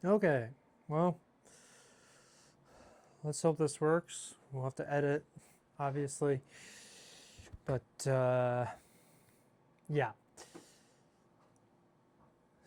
Okay, well, let's hope this works. We'll have to edit, obviously. But, yeah.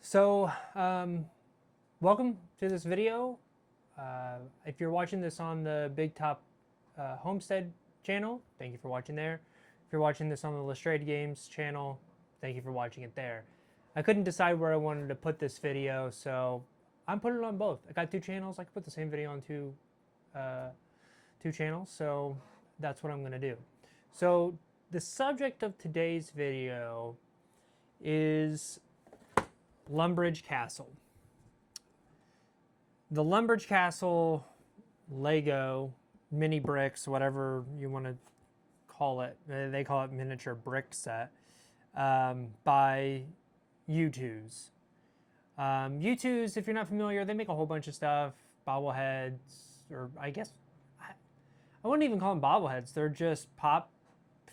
So, welcome to this video. If you're watching this on the Big Top Homestead channel, thank you for watching there. If you're watching this on the Lestrade Games channel, thank you for watching it there. I couldn't decide where I wanted to put this video, so I'm putting it on both. I got two channels. I could put the same video on two channels, so that's what I'm going to do. So the subject of today's video is Lumbridge Castle. The Lumbridge Castle Lego mini bricks, whatever you want to call it, they call it miniature brick set, by You Tooz. You Tooz, if you're not familiar, they make a whole bunch of stuff, bobbleheads, or I guess, I wouldn't even call them bobbleheads, they're just pop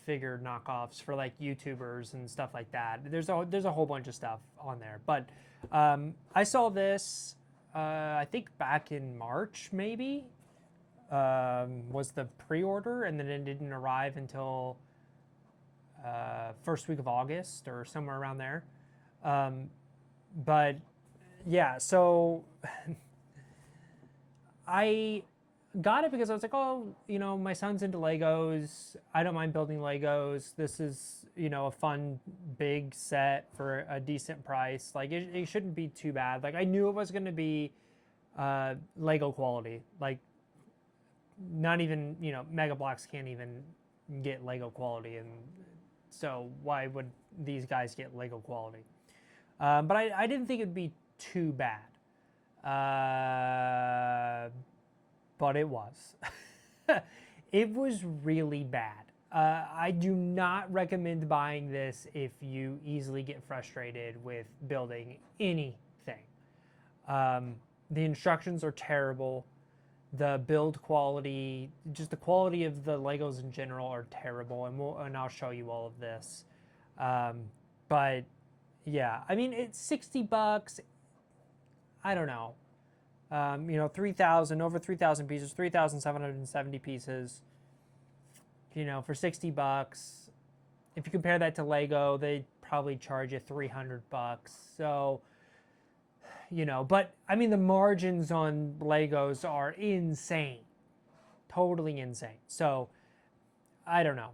figure knockoffs for like YouTubers and stuff like that. There's a whole bunch of stuff on there, but I saw this I think back in March maybe was the pre-order, and then it didn't arrive until first week of August or somewhere around there. But yeah, so I got it because I was like, oh, you know, my son's into Legos. I don't mind building Legos. This is, you know, a fun big set for a decent price. Like it shouldn't be too bad. Like I knew it was going to be Lego quality. Like not even, you know, Mega Bloks can't even get Lego quality, and so why would these guys get Lego quality? But I didn't think it'd be too bad. But it was. It was really bad. I do not recommend buying this if you easily get frustrated with building anything. The instructions are terrible. The build quality, just the quality of the Legos in general are terrible, and I'll show you all of this. But yeah, I mean, it's 60 bucks. I don't know. You know, over 3,000 pieces, 3,770 pieces, you know, for 60 bucks. If you compare that to Lego, they probably charge you 300 bucks. So, you know, but I mean, the margins on Legos are insane, totally insane. So, I don't know.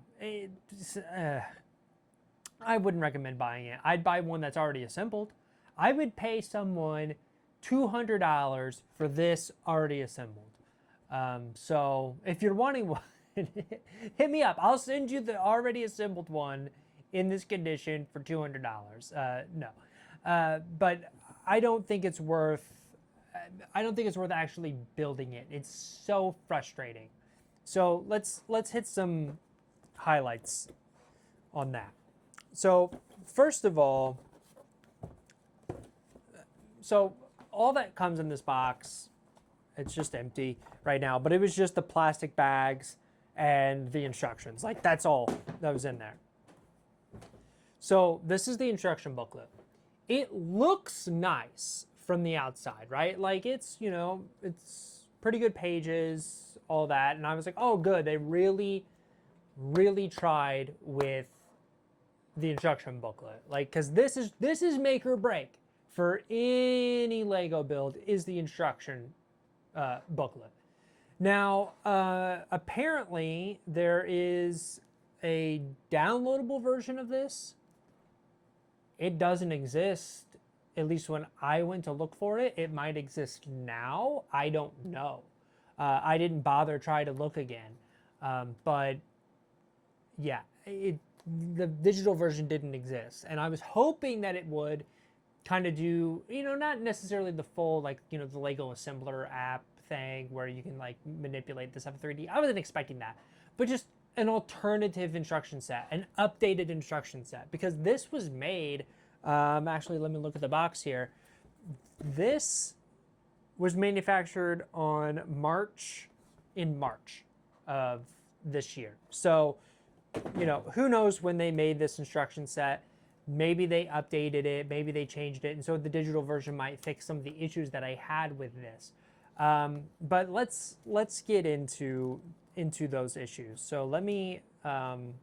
I wouldn't recommend buying it. I'd buy one that's already assembled. I would pay someone $200 for this already assembled. So if you're wanting one, hit me up. I'll send you the already assembled one in this condition for $200. No, but I don't think it's worth. I don't think it's worth actually building it. It's so frustrating. So let's hit some highlights on that. So first of all, all that comes in this box, it's just empty right now, but it was just the plastic bags and the instructions. Like that's all that was in there. So this is the instruction booklet. It looks nice from the outside, right? Like it's, you know, it's pretty good pages, all that. And I was like, oh good, they really, really tried with the instruction booklet. Like, cause this is make or break for any Lego build is the instruction booklet. Now, apparently there is a downloadable version of this. It doesn't exist, at least when I went to look for it. It might exist now. I don't know. I didn't bother try to look again. But yeah, the digital version didn't exist. And I was hoping that it would kind of do, you know, not necessarily the full, like, you know, the Lego Assembler app thing where you can like manipulate this stuff in 3D. I wasn't expecting that, but just an alternative instruction set, an updated instruction set, because this was made, actually, let me look at the box here. This was manufactured on in March of this year. So, you know, who knows when they made this instruction set. maybe they updated it, maybe they changed it, and so the digital version might fix some of the issues that I had with this. But let's get into those issues. So let me find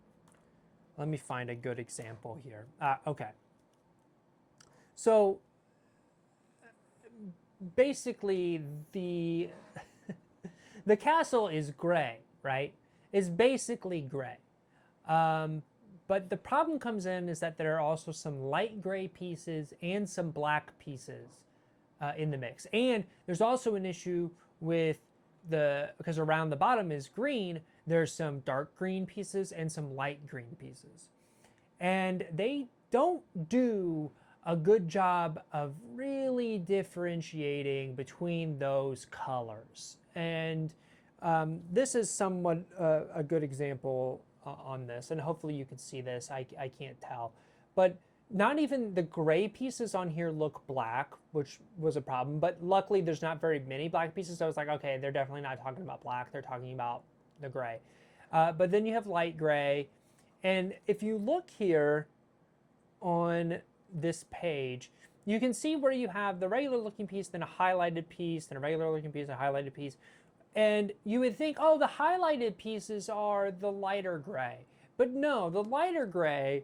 a good example here. Okay. So basically, the the castle is gray, right? It's basically gray. But the problem comes in is that there are also some light gray pieces and some black pieces in the mix. And there's also an issue with because around the bottom is green, there's some dark green pieces and some light green pieces. And they don't do a good job of really differentiating between those colors. And this is somewhat a good example on this, and hopefully you can see this. I can't tell, but not even the gray pieces on here look black, which was a problem, but luckily there's not very many black pieces, so I was like, okay, they're definitely not talking about black, they're talking about the gray. But then you have light gray, and if you look here on this page, you can see where you have the regular looking piece, then a highlighted piece, then a regular looking piece, a highlighted piece. And you would think, oh, the highlighted pieces are the lighter gray. But no, the lighter gray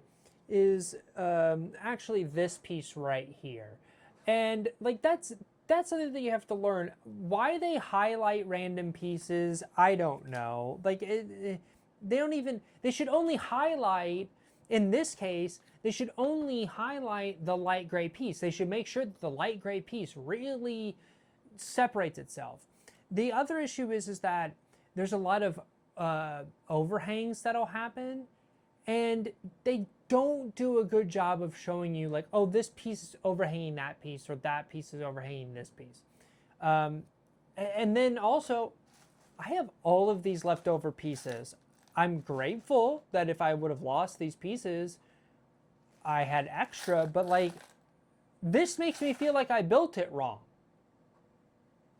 is actually this piece right here. And like that's something that you have to learn. Why they highlight random pieces, I don't know. Like they should only highlight, in this case, they should only highlight the light gray piece. They should make sure that the light gray piece really separates itself. The other issue is that there's a lot of overhangs that'll happen, and they don't do a good job of showing you like, oh, this piece is overhanging that piece, or that piece is overhanging this piece. And then also, I have all of these leftover pieces. I'm grateful that if I would have lost these pieces, I had extra, but like, this makes me feel like I built it wrong.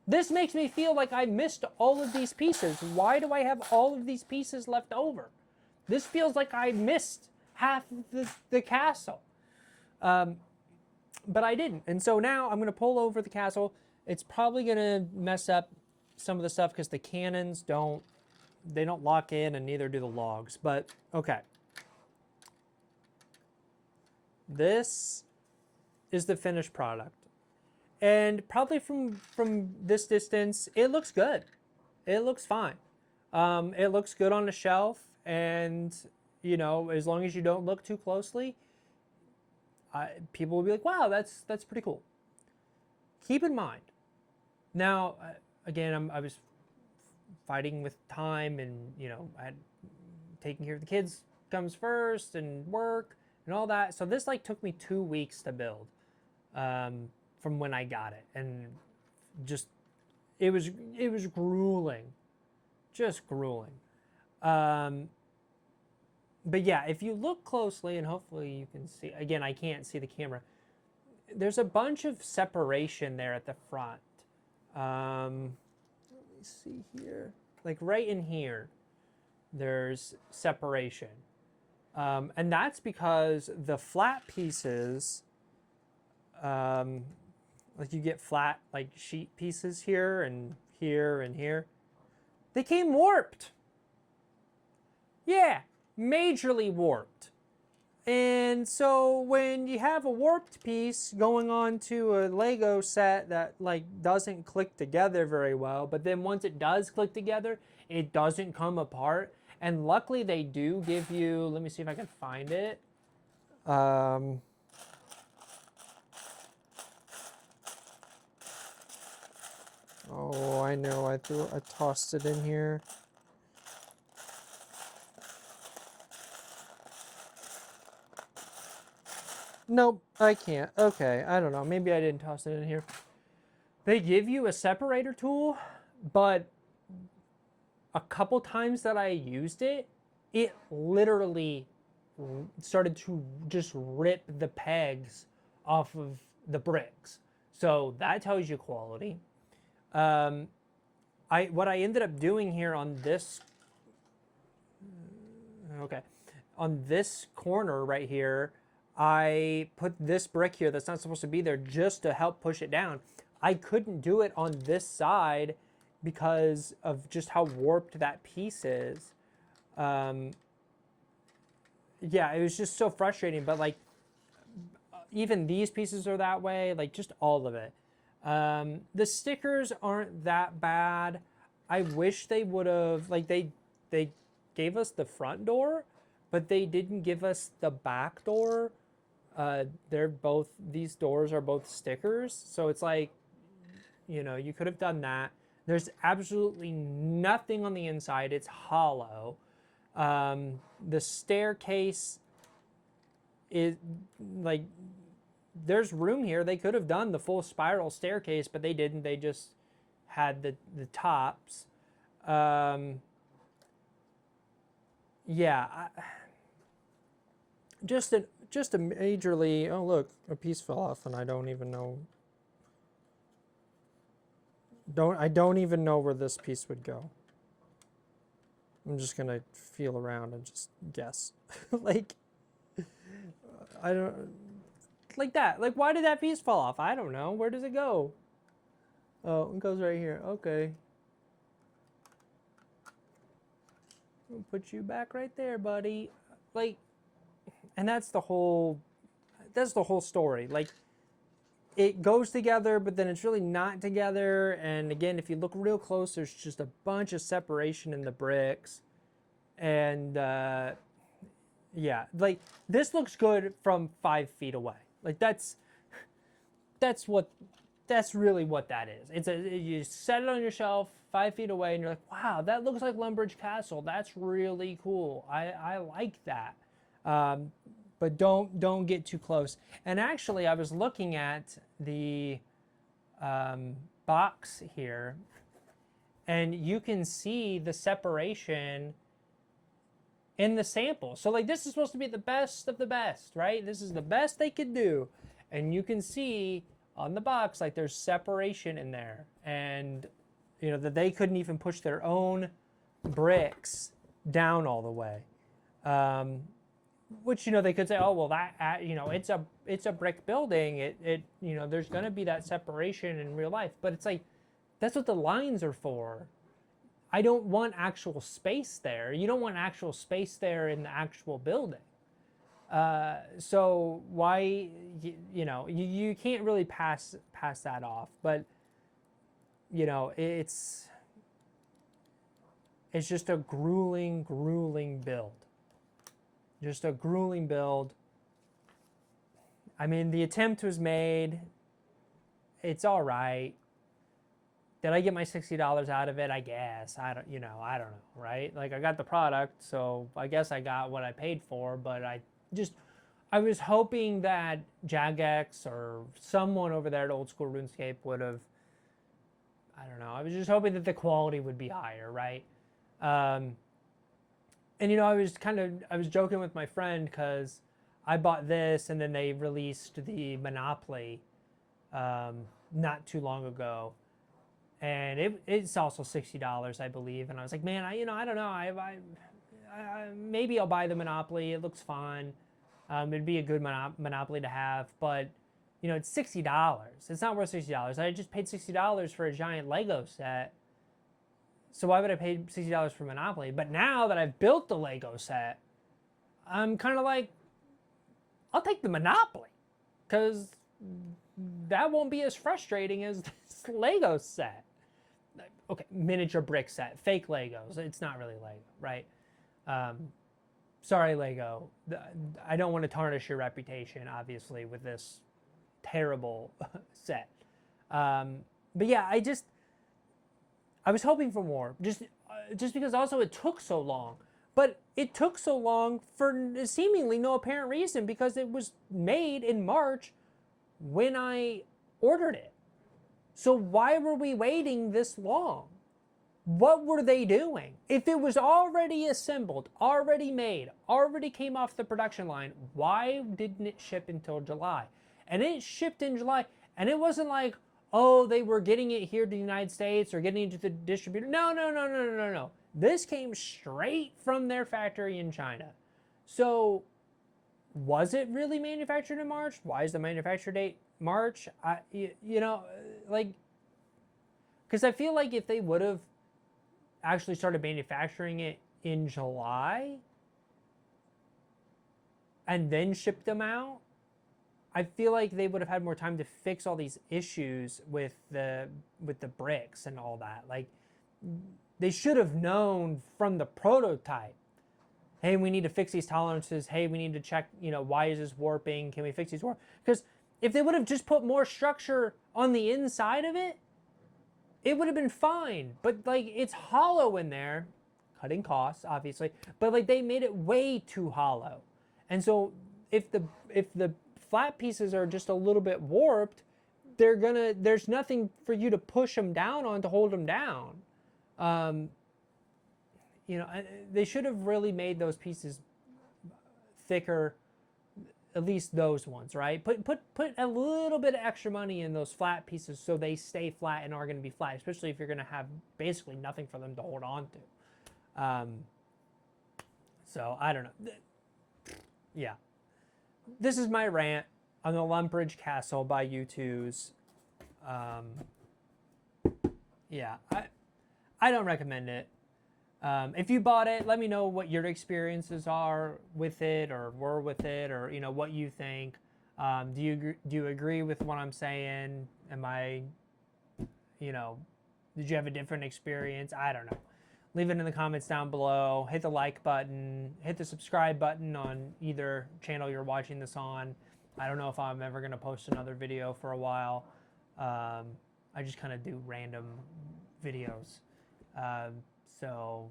This makes me feel like I missed all of these pieces. Why do I have all of these pieces left over? This feels like I missed half of the castle. But I didn't. And so now I'm going to pull over the castle. It's probably going to mess up some of the stuff because the cannons don't lock in, and neither do the logs. But okay. This is the finished product. And probably from this distance, it looks good. It looks fine. It looks good on the shelf, and you know, as long as you don't look too closely, people will be like, "Wow, that's pretty cool." Keep in mind, now again, I was fighting with time, and you know, taking care of the kids comes first, and work and all that. So this like took me 2 weeks to build. From when I got it, and just it was grueling, just grueling. But yeah, if you look closely, and hopefully you can see, again, I can't see the camera, there's a bunch of separation there at the front. Let me see here, like right in here, there's separation, and that's because the flat pieces, like you get flat like sheet pieces here and here and here, they came warped. Yeah, majorly warped. And so when you have a warped piece going on to a Lego set that like doesn't click together very well, but then once it does click together, it doesn't come apart. And luckily they do give you, let me see if I can find it. Oh, I know, I tossed it in here. Nope, I can't. Okay, I don't know, maybe I didn't toss it in here. They give you a separator tool, but a couple times that I used it, it literally started to just rip the pegs off of the bricks. So that tells you quality. What I ended up doing here on this, on this corner right here, I put this brick here that's not supposed to be there just to help push it down. I couldn't do it on this side because of just how warped that piece is. Yeah, it was just so frustrating. But like, even these pieces are that way. Like, just all of it. The stickers aren't that bad. I wish they would have, like, they gave us the front door, but they didn't give us the back door. These doors are both stickers, so it's like, you could have done that. There's absolutely nothing on the inside. It's hollow. The staircase is like, there's room here. They could have done the full spiral staircase, but they didn't. They just had the tops. Yeah, just a majorly. Oh, look, a piece fell off, and I don't even know. I don't even know where this piece would go. I'm just gonna feel around and just guess. Like, I don't, like that. Like, why did that piece fall off? I don't know. Where does it go? Oh, it goes right here. Okay. I'll put you back right there, buddy. Like, and that's the whole story. Like, it goes together, but then it's really not together. And again, if you look real close, there's just a bunch of separation in the bricks. And yeah, like, this looks good from 5 feet away. Like, that's really what that is. You set it on your shelf 5 feet away, and you're like, wow, that looks like Lumbridge Castle. That's really cool. I like that. But don't get too close. And actually, I was looking at the box here, and you can see the separation in the sample. So like, this is supposed to be the best of the best, right? This is the best they could do. And you can see on the box, like, there's separation in there. And, that they couldn't even push their own bricks down all the way. Which, they could say, oh, well, that, it's a brick building. There's going to be that separation in real life. But it's like, that's what the lines are for. I don't want actual space there. You don't want actual space there in the actual building. So why, you can't really pass that off. But, it's just a grueling build. Just a grueling build. I mean, the attempt was made. It's all right. Did I get my $60 out of it? I guess. I don't know, right? Like, I got the product, so I guess I got what I paid for, but I was hoping that Jagex or someone over there at Old School RuneScape would have, I don't know, I was just hoping that the quality would be higher, right? And, I was joking with my friend because I bought this, and then they released the Monopoly not too long ago. And it's also $60, I believe. And I was like, man, I don't know. I maybe I'll buy the Monopoly. It looks fun. It'd be a good Monopoly to have. But, it's $60. It's not worth $60. I just paid $60 for a giant Lego set. So why would I pay $60 for Monopoly? But now that I've built the Lego set, I'm kind of like, I'll take the Monopoly. Because that won't be as frustrating as this Lego set. Okay, miniature brick set, fake Legos. It's not really Lego, right? Sorry, Lego. I don't want to tarnish your reputation, obviously, with this terrible set. But yeah, I was hoping for more, just because also it took so long. But it took so long for seemingly no apparent reason, because it was made in March when I ordered it. So why were we waiting this long? What were they doing? If it was already assembled, already made, already came off the production line, why didn't it ship until July? And it shipped in July, and it wasn't like, oh, they were getting it here to the United States or getting it to the distributor. No. This came straight from their factory in China. So Was it really manufactured in March? Why is the manufacture date March? You know, like, because I feel like if they would have actually started manufacturing it in July and then shipped them out, I feel like they would have had more time to fix all these issues with the bricks and all that. Like, they should have known from the prototype, hey, we need to fix these tolerances. Hey, we need to check, you know, why is this warping? Can we fix these warp? Because if they would have just put more structure on the inside of it, it would have been fine. But like, it's hollow in there, cutting costs, obviously. But like, they made it way too hollow. And so if the flat pieces are just a little bit warped, there's nothing for you to push them down on to hold them down. You know, they should have really made those pieces thicker, at least those ones, right? Put a little bit of extra money in those flat pieces so they stay flat and are going to be flat, especially if you're going to have basically nothing for them to hold on to. So I don't know. Yeah. This is my rant on the Lumbridge Castle by You Tooz. Yeah, I don't recommend it. If you bought it, let me know what your experiences are with it, or were with it, or you know what you think. Do you agree with what I'm saying? Am I, you know, did you have a different experience? I don't know. Leave it in the comments down below. Hit the like button. Hit the subscribe button on either channel you're watching this on. I don't know if I'm ever gonna post another video for a while. I just kind of do random videos. So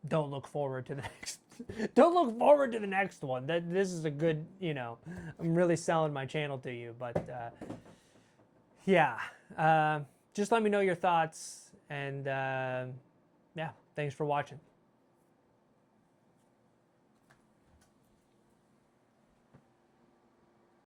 don't look forward to the next. Don't look forward to the next one. This is a good, you know, I'm really selling my channel to you. But yeah, just let me know your thoughts. And yeah, thanks for watching.